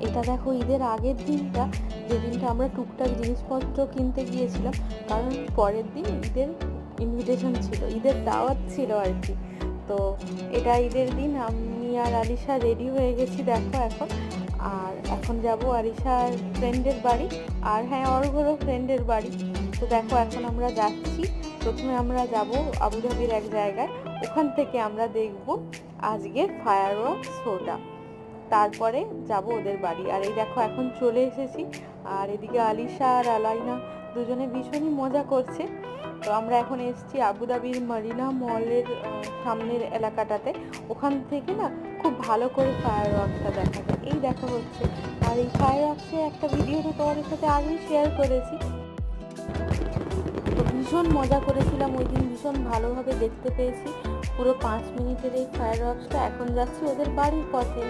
এটা দেখো ঈদের আগের দিনটা, যেদিনটা আমরা টুকটাক জিনিসপত্র কিনতে গিয়েছিলাম, কারণ পরের দিন ঈদের ইনভিটেশন ছিল, ঈদের দাওয়াত ছিল আর কি। তো এটা ঈদের দিন আমি আর আলিশা রেডি হয়ে গেছি দেখো এখন। আর এখন যাব আলিশার ফ্রেন্ডের বাড়ি, আর হ্যাঁ অর্ঘরও ফ্রেন্ডের বাড়ি। তো দেখো এখন আমরা যাচ্ছি। প্রথমে আমরা যাব আবুধাবির এক জায়গায়, ওখান থেকে আমরা দেখব আজকের ফায়ার ওয়ার্ক শোটা, তারপরে যাব ওদের বাড়ি। আর এই দেখো এখন চলে এসেছি, আর এদিকে আলিশা আর আলাইনা দুজনে ভীষণই মজা করছে। তো আমরা এখন এসেছি আবুধাবির মারিনা মলের সামনের এলাকাটাতে। ওখান থেকে না খুব ভালো করে ফায়ার ওয়ার্কটা দেখা যায়, এই দেখা হচ্ছে। আর এই ফায়ার ওয়ার্কসের একটা ভিডিও তো তোমাদের সাথে আগেই শেয়ার করেছি। তো ভীষণ মজা করেছিলাম ওই দিন, ভীষণ ভালোভাবে দেখতে পেয়েছি পুরো 5 মিনিটের এই ফায়ার ওয়ার্কসটা। এখন যাচ্ছি ওদের বাড়ির পথে।